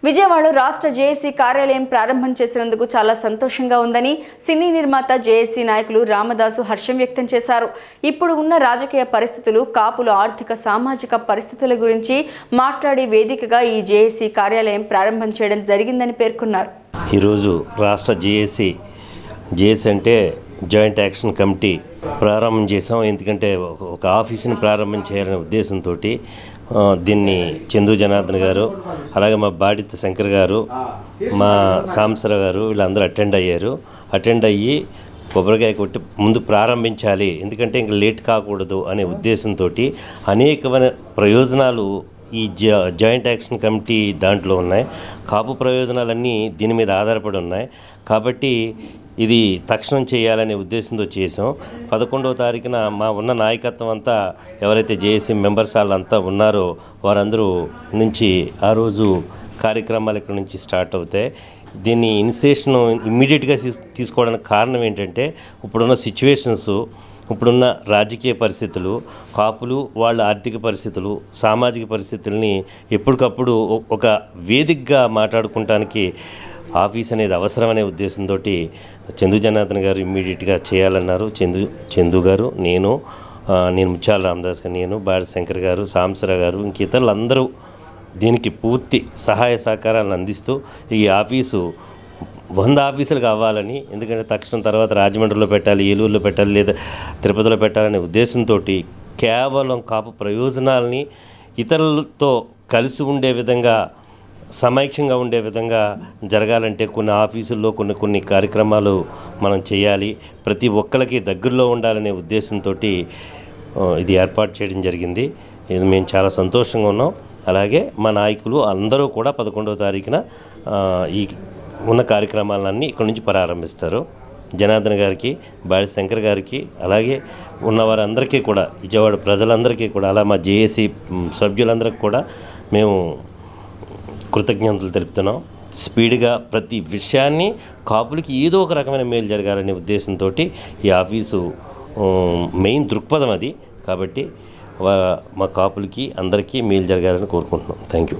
విజయవాడలో రాష్ట్ర జేఏసీ కార్యాలయం ప్రారంభం చేసినందుకు చాలా సంతోషంగా ఉందని సినీ నిర్మాత జేఏసీ నాయకులు రామదాసు హర్షం వ్యక్తం చేశారు. ఇప్పుడు ఉన్న రాజకీయ పరిస్థితులు, కాపుల ఆర్థిక సామాజిక పరిస్థితుల గురించి మాట్లాడే వేదికగా ఈ జేఏసీ కార్యాలయం ప్రారంభం చేయడం జరిగిందని పేర్కొన్నారు. ఈరోజు రాష్ట్ర జేఏసీ అంటే జాయింట్ యాక్షన్ కమిటీ ప్రారంభం చేసాం. ఎందుకంటే ఒక ఆఫీసుని ప్రారంభం చేయాలనే ఉద్దేశంతో దీన్ని చందు జనార్దన్ గారు, అలాగే మా బాడిత శంకర్ గారు, మా సాంసర గారు వీళ్ళందరూ అటెండ్ అయ్యి కొబ్బరికాయ కొట్టి ముందు ప్రారంభించాలి, ఎందుకంటే ఇంకా లేట్ కాకూడదు అనే ఉద్దేశంతో అనేకమైన ప్రయోజనాలు ఈ జాయింట్ యాక్షన్ కమిటీ దాంట్లో ఉన్నాయి. కాపు ప్రయోజనాలన్నీ దీని మీద ఆధారపడి ఉన్నాయి. కాబట్టి ఇది తక్షణం చేయాలనే ఉద్దేశంతో చేసాం. 11వ తారీఖున మా ఉన్న నాయకత్వం అంతా ఎవరైతే జేఏసీ మెంబర్స్ వాళ్ళంతా ఉన్నారో వారందరూ నుంచి ఆ రోజు కార్యక్రమాలు ఇక్కడ నుంచి స్టార్ట్ అవుతాయి. దీన్ని ఇనిషియేషన్ ఇమ్మీడియట్గా తీసుకోవడానికి కారణం ఏంటంటే ఇప్పుడున్న సిచ్యువేషన్స్, ఇప్పుడున్న రాజకీయ పరిస్థితులు, కాపులు వాళ్ళ ఆర్థిక పరిస్థితులు, సామాజిక పరిస్థితుల్ని ఎప్పటికప్పుడు ఒక వేదికగా మాట్లాడుకోవటానికి ఆఫీస్ అనేది అవసరమనే ఉద్దేశంతో చందు జనార్దన్ గారు ఇమ్మీడియట్గా చేయాలన్నారు. చందు గారు, నేను ముత్యాల రామదాస్ గారు, నేను బాడి శంకర్ గారు, సాంసర గారు, ఇంక ఇతరులందరూ దీనికి పూర్తి సహాయ సహకారాలను అందిస్తూ ఈ ఆఫీసు 100 ఆఫీసులు కావాలని, ఎందుకంటే తక్షణం తర్వాత రాజమండ్రిలో పెట్టాలి, ఏలూరులో పెట్టాలి, లేదా తిరుపతిలో పెట్టాలనే ఉద్దేశంతో కేవలం కాపు ప్రయోజనాలని ఇతరులతో కలిసి ఉండే విధంగా, సమైక్యంగా ఉండే విధంగా జరగాలంటే కొన్ని ఆఫీసుల్లో కొన్ని కార్యక్రమాలు మనం చేయాలి, ప్రతి ఒక్కరికి దగ్గరలో ఉండాలనే ఉద్దేశంతో ఇది ఏర్పాటు చేయడం జరిగింది. ఇది మేము చాలా సంతోషంగా ఉన్నాం. అలాగే మా నాయకులు అందరూ కూడా 11వ తారీఖున ఈ ఉన్న కార్యక్రమాలన్నీ ఇక్కడ నుంచి ప్రారంభిస్తారు. జనార్దన్ గారికి, బాడి శంకర్ గారికి, అలాగే ఉన్నవారందరికీ కూడా, విజయవాడ ప్రజలందరికీ కూడా, అలా మా జేఏసీ సభ్యులందరికీ కూడా మేము కృతజ్ఞతలు తెలుపుతున్నాం. స్పీడ్గా ప్రతి విషయాన్ని కాపులకి ఏదో ఒక రకమైన మేలు జరగాలనే ఉద్దేశంతో ఈ ఆఫీసు మెయిన్ దృక్పథం అది. కాబట్టి మా కాపులకి అందరికీ మేలు జరగాలని కోరుకుంటున్నాం. Thank you.